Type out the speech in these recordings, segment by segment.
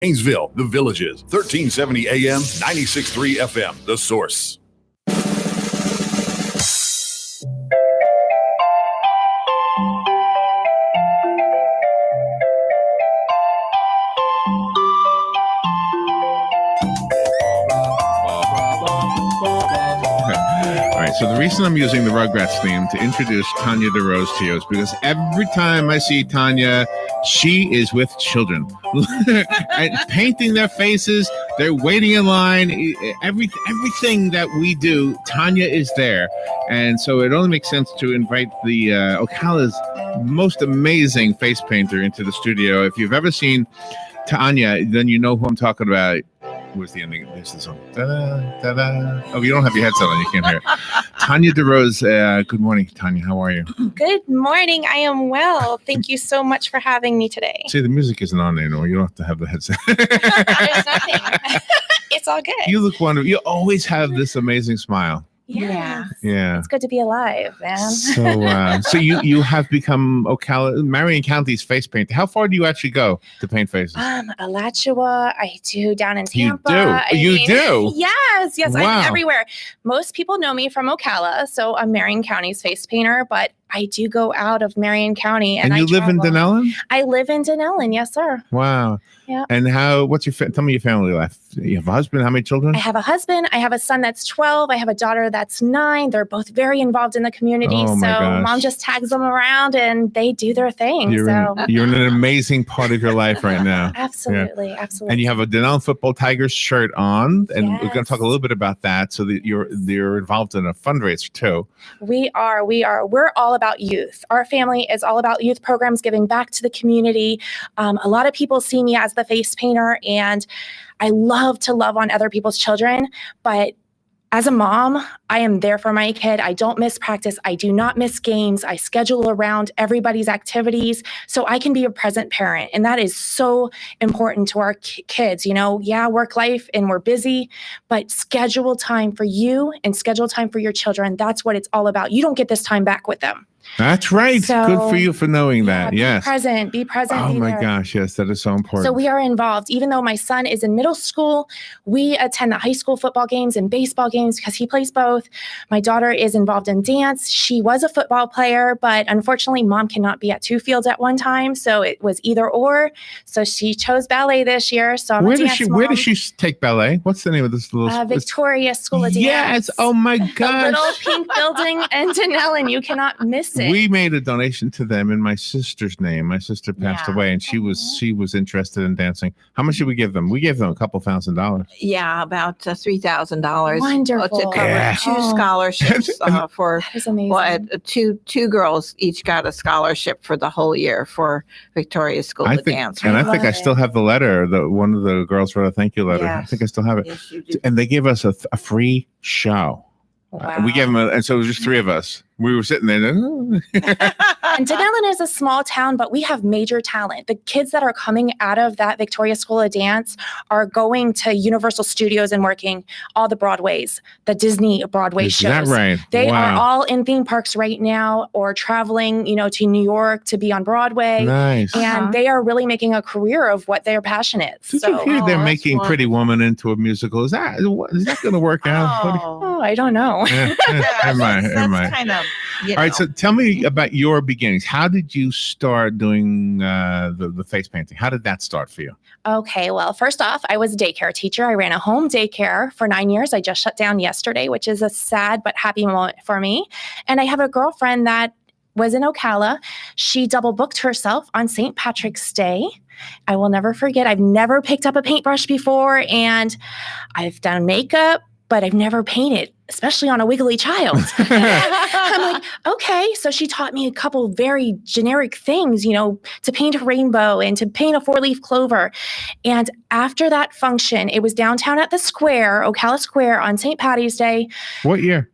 Haynesville, The Villages, 1370 AM, 96.3 FM, The Source. So the reason I'm using the Rugrats theme to introduce Tonya DeRose to you is because every time I see Tonya, she is with children, painting their faces. They're waiting in line. Everything that we do, Tonya is there. And so it only makes sense to invite the Ocala's most amazing face painter into the studio. If you've ever seen Tonya, then you know who I'm talking about. Where's the ending? This is on. Da-da, da-da. Oh, you don't have your headset on. You can't hear it. Tonya DeRose. Good morning, Tonya. How are you? Good morning. I am well. Thank you so much for having me today. See, the music isn't on anymore. You don't have to have the headset. There's nothing. It's all good. You look wonderful. You always have this amazing smile. Yeah. Yeah. It's good to be alive, man. So you have become Ocala, Marion County's face painter. How far do you actually go to paint faces? Alachua, I do down in Tampa. You do? Yes. Wow. I'm everywhere. Most people know me from Ocala, so I'm Marion County's face painter, but I do go out of Marion County. And you live in Denellen? I live in Denellen, yes, sir. Wow. Yeah. And tell me your family life. You have a husband, how many children? I have a husband. I have a son that's 12. I have a daughter that's 9. They're both very involved in the community. Oh, my gosh. Mom just tags them around and they do their thing. You're in an amazing part of your life right now. Absolutely. Absolutely. And you have a Denellen Football Tigers shirt on. And Yes. we're going to talk a little bit about that. So that you're involved in a fundraiser too. We are. We're all about youth. Our family is all about youth programs, giving back to the community. A lot of people see me as the face painter, and I love to love on other people's children. But as a mom, I am there for my kid. I don't miss practice. I do not miss games. I schedule around everybody's activities so I can be a present parent. And that is so important to our kids. Work life and we're busy, but schedule time for you and schedule time for your children. That's what it's all about. You don't get this time back with them. That's right. So, good for you for knowing that. Yes. Be present. Oh my there. gosh. Yes, that is so important. So we are involved. Even though my son is in middle school, we attend the high school football games and baseball games because he plays both. My daughter is involved in dance. She was a football player, but unfortunately mom cannot be at 2 fields at one time. So it was either or. So she chose ballet this year. So I'm where does she take ballet? What's the name of this little Victoria School of Dance? Yes. Oh my gosh. The little pink building in Denellen. You cannot miss it. We made a donation to them in my sister's name. My sister passed away, and she was interested in dancing. How much did we give them? We gave them a couple $1,000. Yeah, about $3,000. Wonderful. To cover 2 scholarships for that is amazing. Two girls each got a scholarship for the whole year for Victoria School of Dance. And I think I still have the letter. One of the girls wrote a thank you letter. Yes. I think I still have it. Yes, you do. And they gave us a free show. Wow. We gave them, and so it was just 3 of us. We were sitting there. And Denellen is a small town, but we have major talent. The kids that are coming out of that Victoria School of Dance are going to Universal Studios and working all the Broadways, the Disney Broadway shows. Is that right? They are all in theme parks right now or traveling, to New York to be on Broadway. Nice. And they are really making a career of what they're passionate. Did you hear they're making wonderful. Pretty Woman into a musical? Is that going to work out? Oh, I don't know. Am I? That's kind of, All right, so tell me about your beginnings. How did you start doing the face painting? How did that start for you? Okay, well, first off, I was a daycare teacher. I ran a home daycare for 9 years. I just shut down yesterday, which is a sad but happy moment for me. And I have a girlfriend that was in Ocala. She double booked herself on St. Patrick's Day. I will never forget. I've never picked up a paintbrush before, and I've done makeup, but I've never painted, especially on a wiggly child. I'm like, okay. So she taught me a couple very generic things, to paint a rainbow and to paint a 4-leaf clover. And after that function, it was downtown at the square, Ocala Square, on St. Patty's Day. What year?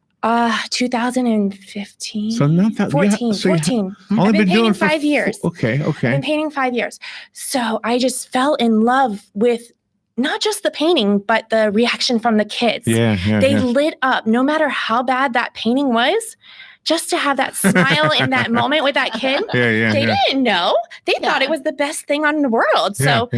2015. So not that 14. So 14. Only I've been doing painting 5 years. Okay. I've been painting 5 years. So I just fell in love with not just the painting, but the reaction from the kids. Yeah. They lit up. No matter how bad that painting was, just to have that smile in that moment with that kid. Yeah. They didn't know. They thought it was the best thing on the world. So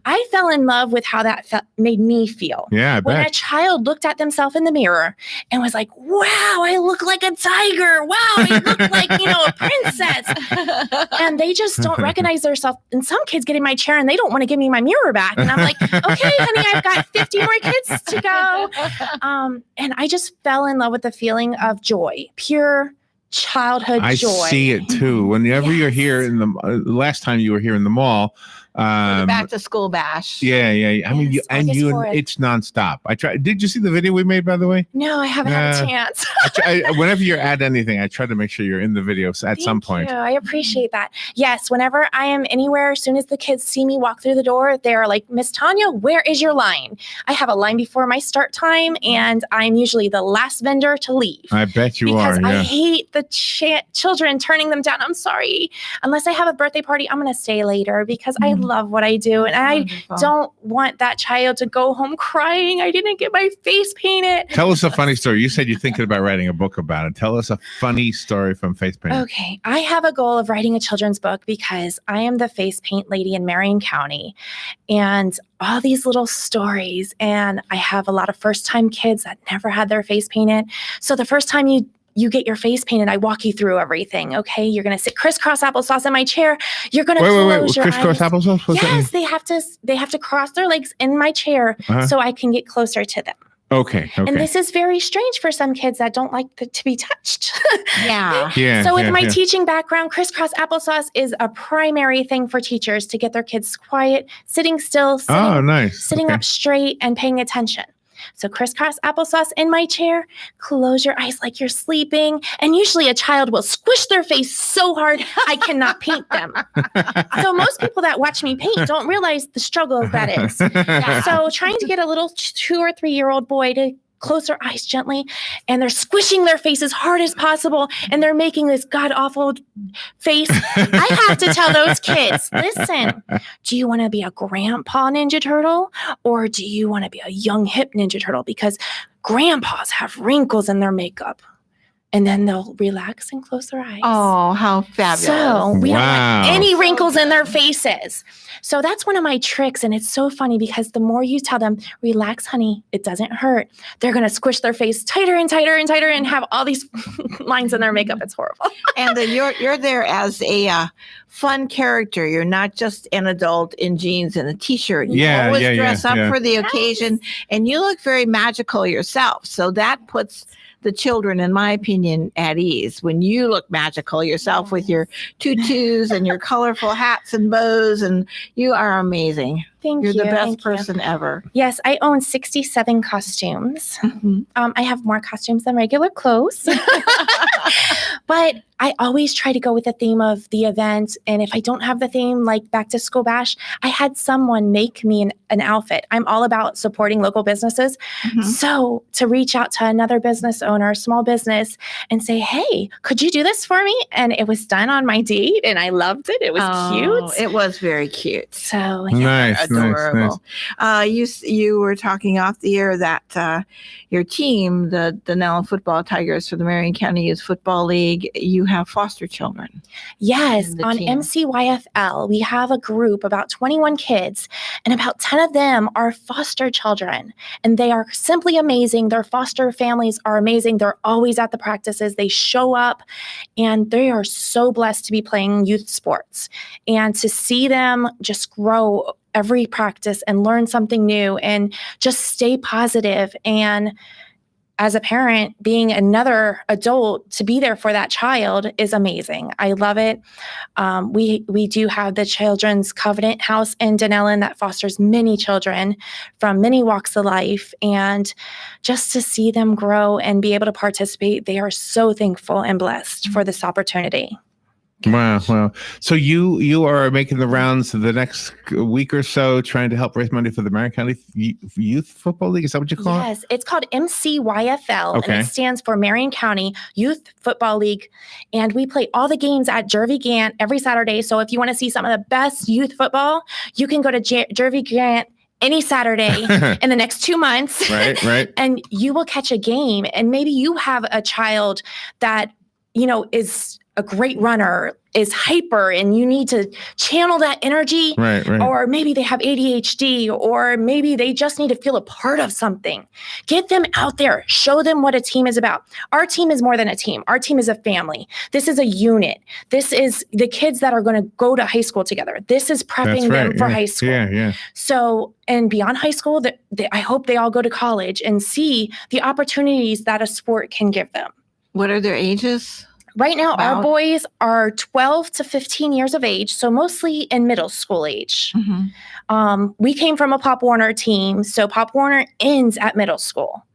I fell in love with how that made me feel. Yeah, I when bet. a child looked at themselves in the mirror and was like, wow, I look like a tiger. Wow, I look like, a princess. And they just don't recognize themselves. And some kids get in my chair and they don't want to give me my mirror back. And I'm like, okay, honey, I've got 50 more kids to go. And I just fell in love with the feeling of joy, pure childhood joy. I see it too. Whenever you're here in the last time you were here in the mall, back to school bash. Yeah. I mean, it's nonstop. I try. Did you see the video we made, by the way? No, I haven't had a chance. Whenever you're at anything, I try to make sure you're in the video at some point. Thank you. I appreciate that. Yes, whenever I am anywhere, as soon as the kids see me walk through the door, they're like, Miss Tonya, where is your line? I have a line before my start time, and I'm usually the last vendor to leave. I bet you are. Because I hate the children turning them down. I'm sorry. Unless I have a birthday party, I'm going to stay later because I love what I do. And I don't want that child to go home crying. I didn't get my face painted. Tell us a funny story. You said you're thinking about writing a book about it. Tell us a funny story from face painting. Okay. I have a goal of writing a children's book because I am the face paint lady in Marion County. And all these little stories. And I have a lot of first-time kids that never had their face painted. So the first time you get your face painted, I walk you through everything. Okay. You're going to sit crisscross applesauce in my chair. You're going to close your eyes. Crisscross applesauce? Yes. They have to cross their legs in my chair so I can get closer to them. Okay. And this is very strange for some kids that don't like to be touched. So with my teaching background, crisscross applesauce is a primary thing for teachers to get their kids quiet, sitting still, sitting up straight and paying attention. So crisscross applesauce in my chair, close your eyes like you're sleeping. And usually a child will squish their face so hard, I cannot paint them. So most people that watch me paint don't realize the struggle that is. So trying to get a little 2 or 3 year old boy to close their eyes gently, and they're squishing their face as hard as possible, and they're making this god-awful face. I have to tell those kids, listen, do you want to be a grandpa Ninja Turtle, or do you want to be a young, hip Ninja Turtle? Because grandpas have wrinkles in their makeup. And then they'll relax and close their eyes. Oh, how fabulous. So we don't want any wrinkles in their faces. So that's one of my tricks. And it's so funny because the more you tell them, relax, honey, it doesn't hurt, they're going to squish their face tighter and tighter and tighter and have all these lines in their makeup. It's horrible. And then you're there as a fun character. You're not just an adult in jeans and a t-shirt. You always dress up for the occasion. And you look very magical yourself. So that puts the children, in my opinion, at ease when you look magical yourself with your tutus and your colorful hats and bows, and you are amazing. You're the best person ever. Yes, I own 67 costumes. I have more costumes than regular clothes. But I always try to go with the theme of the event. And if I don't have the theme, like back to school bash, I had someone make me an outfit. I'm all about supporting local businesses. So to reach out to another business owner, small business, and say, hey, could you do this for me? And it was done on my date, and I loved it. It was cute. It was very cute. So nice. Adorable. Nice. You were talking off the air that your team, the Denellen Football Tigers for the Marion County Youth Football League, you have foster children. Yes, on MCYFL, we have a group, about 21 kids, and about 10 of them are foster children. And they are simply amazing. Their foster families are amazing. They're always at the practices. They show up, and they are so blessed to be playing youth sports. And to see them just grow every practice and learn something new and just stay positive. And as a parent, being another adult to be there for that child is amazing. I love it. We do have the Children's Covenant House in Denellen that fosters many children from many walks of life. And just to see them grow and be able to participate, they are so thankful and blessed for this opportunity. Wow. So you are making the rounds the next week or so, trying to help raise money for the Marion County Youth Football League. Is that what you call it? Yes, it's called MCYFL, and it stands for Marion County Youth Football League. And we play all the games at Jervy Grant every Saturday. So if you want to see some of the best youth football, you can go to Jervy Grant any Saturday in the next 2 months. Right. And you will catch a game. And maybe you have a child that is a great runner, is hyper, and you need to channel that energy. Right. Or maybe they have ADHD, or maybe they just need to feel a part of something. Get them out there. Show them what a team is about. Our team is more than a team. Our team is a family. This is a unit. This is the kids that are going to go to high school together. This is prepping them for high school. Yeah. So, and beyond high school, I hope they all go to college and see the opportunities that a sport can give them. What are their ages? Right now, our boys are 12 to 15 years of age, so mostly in middle school age. Mm-hmm. We came from a Pop Warner team, so Pop Warner ends at middle school.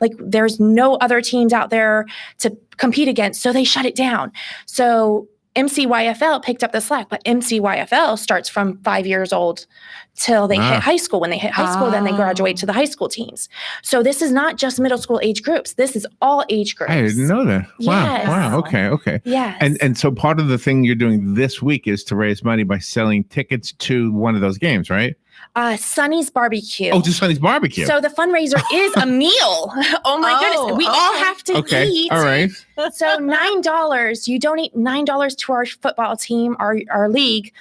Like, there's no other teams out there to compete against, so they shut it down. So MCYFL picked up the slack, but MCYFL starts from 5 years old till they hit high school. When they hit high school, then they graduate to the high school teams. So this is not just middle school age groups. This is all age groups. I didn't know that. Yes. Wow. Okay. Yes. And so part of the thing you're doing this week is to raise money by selling tickets to one of those games, right? Sonny's Barbecue. Oh, just Sonny's Barbecue. So the fundraiser is a meal. Oh my goodness. We all have to eat. All right. So $9, you donate $9 to our football team, our league,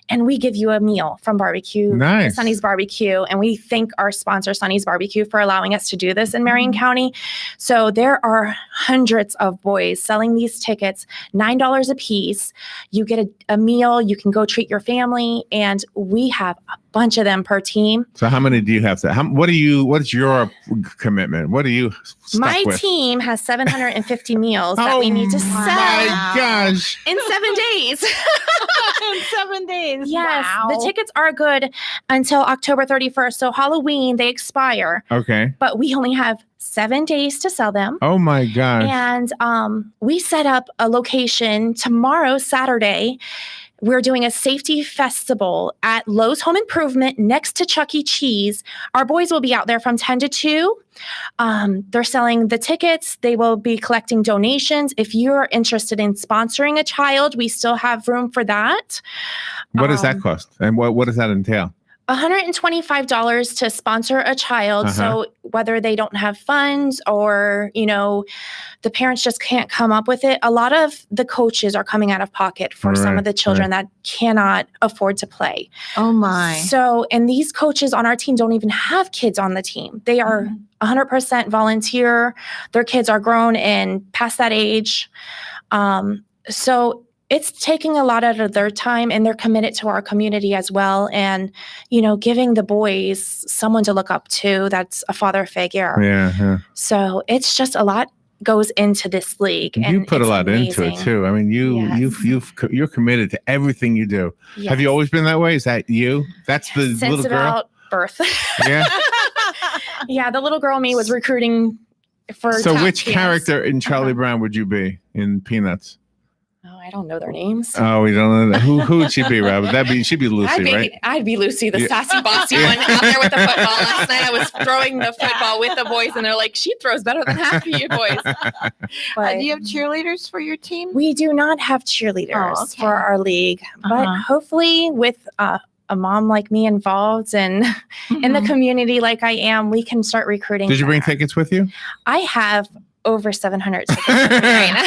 and we give you a meal from barbecue. Nice. Sonny's Barbecue. And we thank our sponsor, Sonny's Barbecue, for allowing us to do this in Marion County. So there are hundreds of boys selling these tickets, $9 a piece. You get a meal, you can go treat your family, and we have a bunch of them per team. So how many do you have? What's your commitment? What are you stuck My with? team has 750 meals that we need to sell. My gosh. In 7 days. In 7 days. Yes. Wow. The tickets are good until October 31st. So Halloween, they expire. Okay. But we only have 7 days to sell them. Oh my gosh. And we set up a location tomorrow, Saturday. We're doing a safety festival at Lowe's Home Improvement next to Chuck E. Cheese. Our boys will be out there from 10 to 2. They're selling the tickets. They will be collecting donations. If you're interested in sponsoring a child, we still have room for that. What does that cost? And what does that entail? $125 to sponsor a child. So whether they don't have funds or, the parents just can't come up with it, a lot of the coaches are coming out of pocket for some of the children that cannot afford to play. Oh my. So, and these coaches on our team don't even have kids on the team. They are 100% volunteer. Their kids are grown and past that age. So it's taking a lot out of their time, and they're committed to our community as well. And, giving the boys someone to look up to, that's a father figure. Yeah. So it's just a lot goes into this league. And you put a lot into it too. I mean, you're committed to everything you do. Yes. Have you always been that way? Is that you? That's the Since little girl? about birth. Yeah. Yeah. The little girl me was recruiting for. So which tap character in Charlie Brown would you be in Peanuts? Oh, I don't know their names. Oh, we don't know that. Who would she be, Rob? She'd be Lucy, right? I'd be Lucy, the sassy, bossy one out there with the football. Last night I was throwing the football with the boys, and they're like, she throws better than half of you boys. But do you have cheerleaders for your team? We do not have cheerleaders for our league, but hopefully with a mom like me involved and in the community like I am, we can start recruiting. Did you bring tickets with you? I have over 700 tickets with me right now.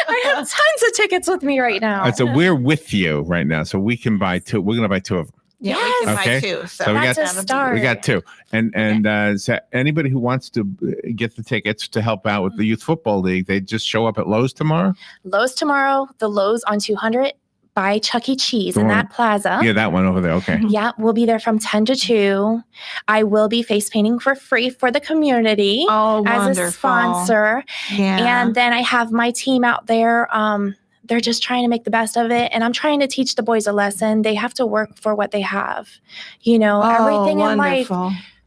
I have tons of tickets with me right now. So we're with you right now. So we can buy two. We're going to buy two of them. Yeah, we can buy two. So we got a start. We got two. And so anybody who wants to get the tickets to help out with the Youth Football League, they just show up at Lowe's tomorrow? Lowe's tomorrow, the Lowe's on 200 by Chuck E. Cheese in that plaza. Yeah, that one over there. Okay. Yeah, we'll be there from 10 to 2. I will be face painting for free for the community as a sponsor. Yeah. And then I have my team out there. They're just trying to make the best of it. And I'm trying to teach the boys a lesson. They have to work for what they have. Everything in life.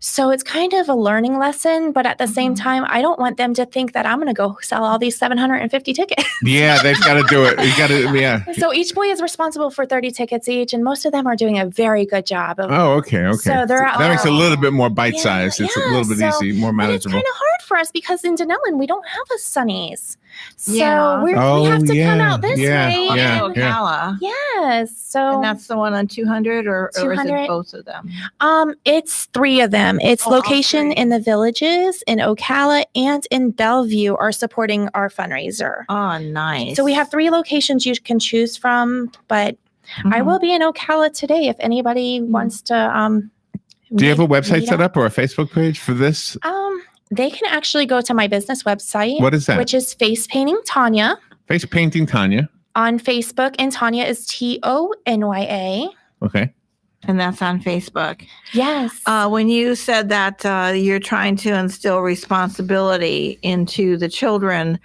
So it's kind of a learning lesson, but at the same time, I don't want them to think that I'm going to go sell all these 750 tickets. Yeah, they've got to do it. You got to, yeah. So each boy is responsible for 30 tickets each, and most of them are doing a very good job. Okay. So they're out that makes it a little bit more bite-sized. It's a little bit easy, more manageable. It's kind of hard for us because in Denellen, we don't have a Sunny's. So Yeah. we have to come out this way. Ocala. Yes. So And that's the one on 200 or is 200. it both of them? It's 3 of them. It's location in the Villages, in Ocala, and in Bellevue are supporting our fundraiser. Oh, nice. So we have 3 locations you can choose from, but I will be in Ocala today if anybody wants to. Do you have a website set up or a Facebook page for this? They can actually go to my business website. What is that? Which is Face Painting Tonya. Face Painting Tonya. On Facebook, and Tonya is Tonya. Okay. And that's on Facebook. Yes. When you said that you're trying to instill responsibility into the children,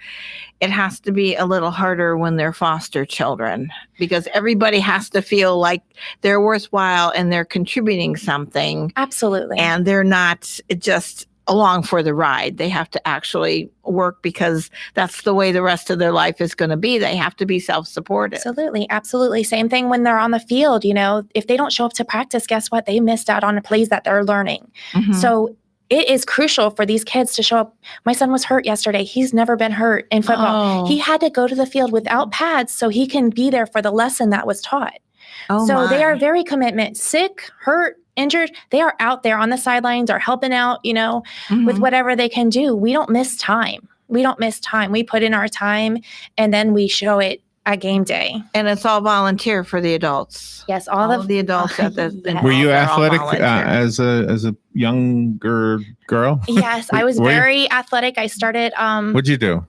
it has to be a little harder when they're foster children because everybody has to feel like they're worthwhile and they're contributing something. Absolutely. And they're not just along for the ride. They have to actually work because that's the way the rest of their life is going to be. They have to be self-supported. Absolutely. Absolutely. Same thing when they're on the field. If they don't show up to practice, guess what? They missed out on the plays that they're learning. So it is crucial for these kids to show up. My son was hurt yesterday. He's never been hurt in football. He had to go to the field without pads so he can be there for the lesson that was taught. They are very commitment. Sick, hurt, injured, they are out there on the sidelines or helping out, with whatever they can do. We don't miss time. We put in our time and then we show it at game day. And it's all volunteer for the adults. Yes, all of the adults at the Were you athletic as a younger girl? Yes, I was very athletic. I started What'd you do?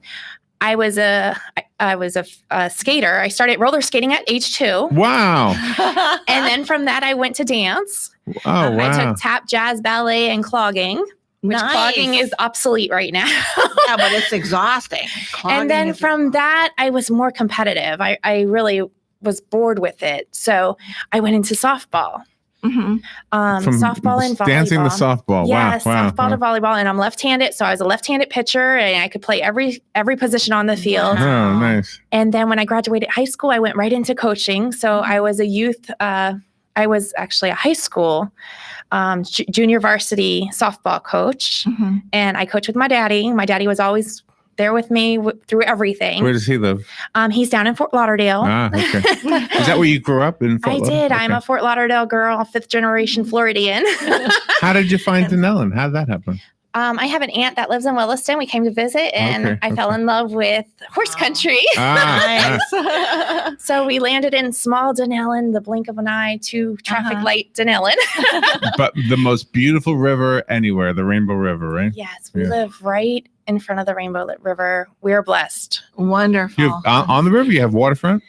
I was a skater. I started roller skating at age 2. Wow. And then from that, I went to dance. Oh, wow. I took tap, jazz, ballet, and clogging, which clogging is obsolete right now. Yeah, but it's exhausting. And then from that, I was more competitive. I really was bored with it. So I went into softball. Softball and volleyball. Dancing to softball. Yes, wow. Softball to volleyball. And I'm left-handed, so I was a left-handed pitcher and I could play every position on the field. Oh, nice. And then when I graduated high school, I went right into coaching. So I was a youth, I was actually a high school junior varsity softball coach. And I coached with my daddy. My daddy was always there with me through everything. Where does he live? He's down in Fort Lauderdale. Okay. Is that where you grew up in Fort Lauderdale? I did. Okay. I'm a Fort Lauderdale girl, 5th generation Floridian. How did you find Denellen? How did that happen? I have an aunt that lives in Williston. We came to visit and I fell in love with horse country. So we landed in small Denellen, the blink of an eye, 2 traffic light Denellen. But the most beautiful river anywhere, the Rainbow River, right? Yes, we live right in front of the Rainbow River. We're blessed. Wonderful. On the river, you have waterfront?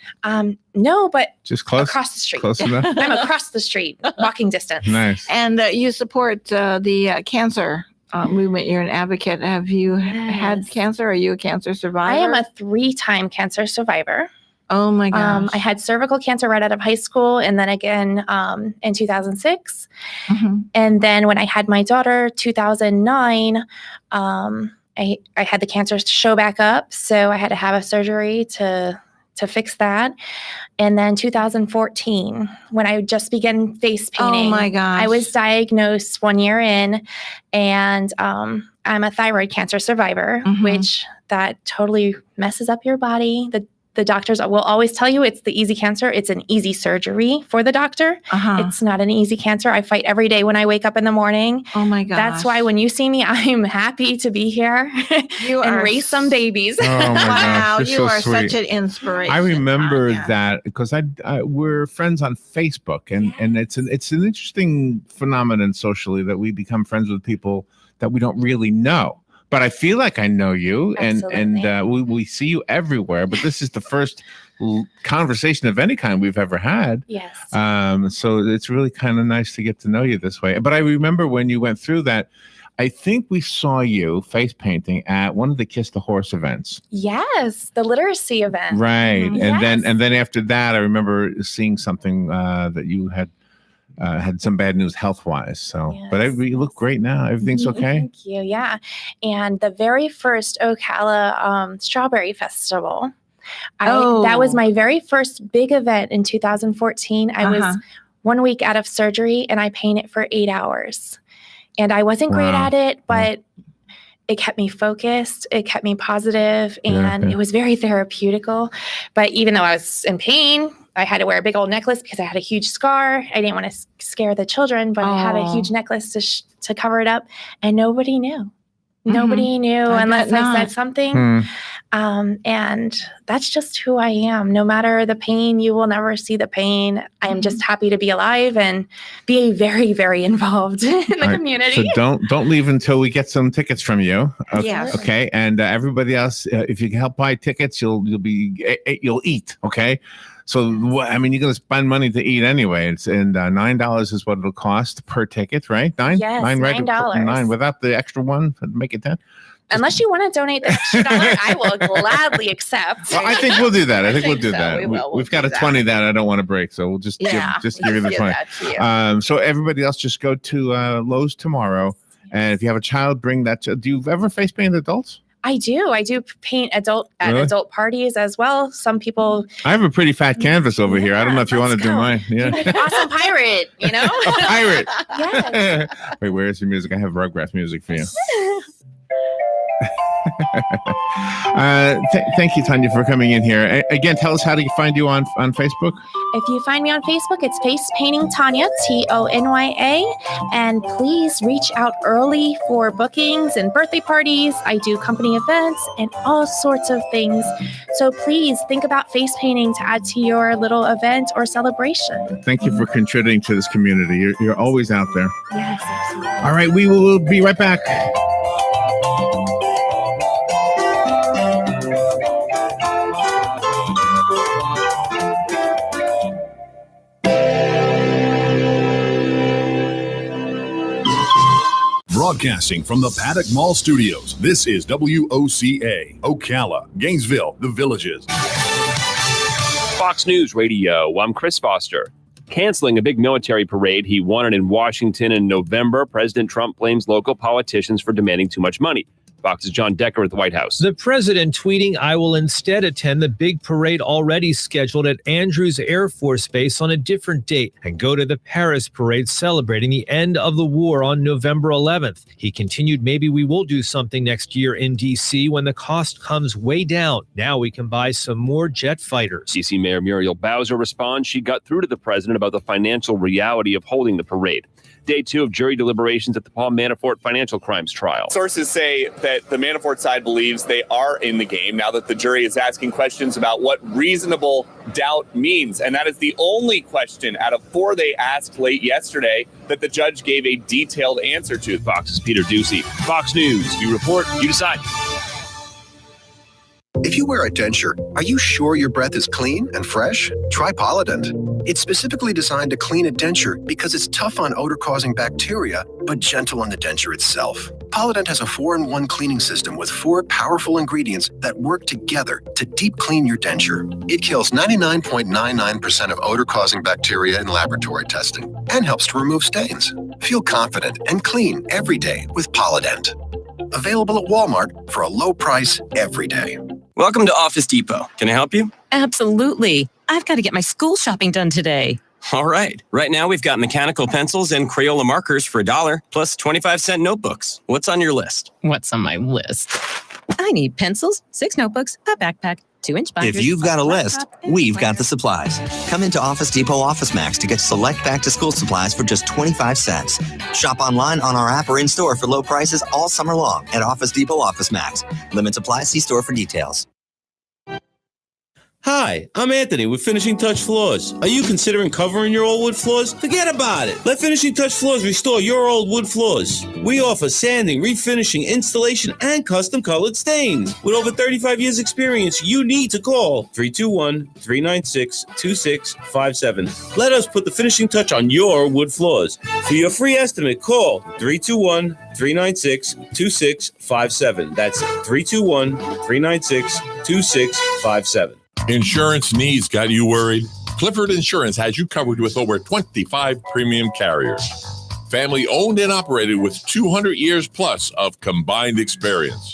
No, but just close? Across the street. Close enough? I'm across the street, walking distance. Nice. And you support the cancer movement. You're an advocate. Have you had cancer? Are you a cancer survivor? I am a 3-time cancer survivor. Oh my gosh. I had cervical cancer right out of high school and then again in 2006. And then when I had my daughter, 2009, I had the cancer show back up. So I had to have a surgery to fix that. And then 2014, when I just began face painting, oh my gosh, I was diagnosed 1 year in, and I'm a thyroid cancer survivor, which that totally messes up your body. The doctors will always tell you it's the easy cancer. It's an easy surgery for the doctor. It's not an easy cancer. I fight every day when I wake up in the morning. Oh my gosh. That's why when you see me, I'm happy to be here and raise some babies. Oh my wow, gosh, you are sweet. such an inspiration. I remember that because we're friends on Facebook, and it's an interesting phenomenon socially that we become friends with people that we don't really know. But I feel like I know you, and we see you everywhere. But this is the first conversation of any kind we've ever had. Yes. So it's really kind of nice to get to know you this way. But I remember when you went through that, I think we saw you face painting at one of the Kiss the Horse events. Yes, the literacy event. Right, and then after that, I remember seeing something that you had some bad news health-wise. So, but you look great now. Everything's okay? Thank you. Yeah. And the very first Ocala Strawberry Festival, that was my very first big event in 2014. I was 1 week out of surgery and I painted for 8 hours. And I wasn't great at it, but it kept me focused. It kept me positive, and it was very therapeutical. But even though I was in pain, I had to wear a big old necklace because I had a huge scar. I didn't want to scare the children, but I had a huge necklace to cover it up, and nobody knew. Nobody knew unless I said something. And that's just who I am. No matter the pain, you will never see the pain. I am just happy to be alive and be very, very involved in the community. So don't leave until we get some tickets from you. Yes. Okay. And everybody else, if you can help buy tickets, you'll eat. Okay. So, I mean, you're going to spend money to eat anyway. And $9 is what it'll cost per ticket, right? Yes, $9. $9 without the extra one, make it 10. Unless you want to donate the extra $1, I will gladly accept. Well, I think we'll do that. I think we'll do so. that. We've got a 20 that I don't want to break, so we'll just give you the 20. So everybody else, just go to Lowe's tomorrow, and if you have a child, bring that. Do you ever face paint adults? I do paint adult parties as well. Some people. I have a pretty fat canvas over here. I don't know if you want to do mine. Yeah. You're like an awesome pirate, you know? A pirate. Yes. Wait, where's your music? I have Rugrats music for you. Thank you, Tonya, for coming in here. Again, tell us how to find you on Facebook. If you find me on Facebook, it's Face Painting Tonya, Tonya. And please reach out early for bookings and birthday parties. I do company events and all sorts of things. So please think about face painting to add to your little event or celebration. Thank you for contributing to this community. You're always out there. Yes, absolutely. All right, we will be right back. Broadcasting from the Paddock Mall Studios, this is WOCA, Ocala, Gainesville, The Villages. Fox News Radio, I'm Chris Foster. Canceling a big military parade he wanted in Washington in November, President Trump blames local politicians for demanding too much money. Fox's John Decker at the White House. The president tweeting, "I will instead attend the big parade already scheduled at Andrews Air Force Base on a different date and go to the Paris parade celebrating the end of the war on November 11th. He continued, "Maybe we will do something next year in D.C. when the cost comes way down. Now we can buy some more jet fighters." D.C. Mayor Muriel Bowser responds she got through to the president about the financial reality of holding the parade. Day 2 of jury deliberations at the Paul Manafort financial crimes trial. Sources say that the Manafort side believes they are in the game now that the jury is asking questions about what reasonable doubt means. And that is the only question out of 4 they asked late yesterday that the judge gave a detailed answer to. Fox's Peter Ducey. Fox News. You report, you decide. If you wear a denture, are you sure your breath is clean and fresh? Try Polident. It's specifically designed to clean a denture because it's tough on odor-causing bacteria, but gentle on the denture itself. Polident has a 4-in-1 cleaning system with 4 powerful ingredients that work together to deep clean your denture. It kills 99.99% of odor-causing bacteria in laboratory testing and helps to remove stains. Feel confident and clean every day with Polident. Available at Walmart for a low price every day. Welcome to Office Depot. Can I help you? Absolutely. I've got to get my school shopping done today. All right. Right now, we've got mechanical pencils and Crayola markers for $1, plus 25-cent notebooks. What's on your list? What's on my list? I need pencils, 6 notebooks, a backpack, 2-inch binders. If you've got a list, we've got the supplies. Come into Office Depot Office Max to get select back-to-school supplies for just 25 cents. Shop online on our app or in-store for low prices all summer long at Office Depot Office Max. Limits apply. See store for details. Hi, I'm Anthony with Finishing Touch Floors. Are you considering covering your old wood floors? Forget about it. Let Finishing Touch Floors restore your old wood floors. We offer sanding, refinishing, installation, and custom colored stains. With over 35 years experience, you need to call 321-396-2657. Let us put the finishing touch on your wood floors. For your free estimate, call 321-396-2657. That's 321-396-2657. Insurance needs got you worried? Clifford Insurance has you covered with over 25 premium carriers. Family owned and operated with 200 years plus of combined experience.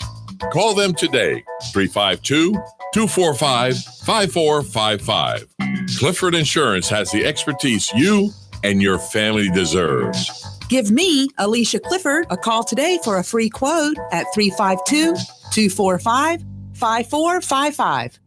Call them today, 352-245-5455. Clifford Insurance has the expertise you and your family deserves. Give me, Alicia Clifford, a call today for a free quote at 352-245-5455.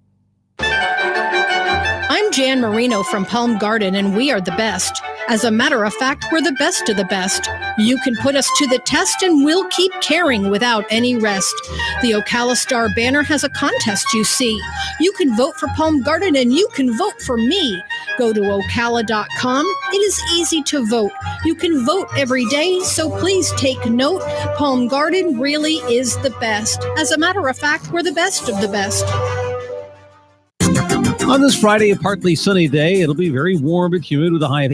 I'm Jan Marino from Palm Garden, and we are the best. As a matter of fact, we're the best of the best. You can put us to the test, and we'll keep caring without any rest. The Ocala Star banner has a contest, you see. You can vote for Palm Garden, and you can vote for me. Go to Ocala.com. It is easy to vote. You can vote every day, so please take note. Palm Garden really is the best. As a matter of fact, we're the best of the best. On this Friday, a partly sunny day, it'll be very warm and humid with a high of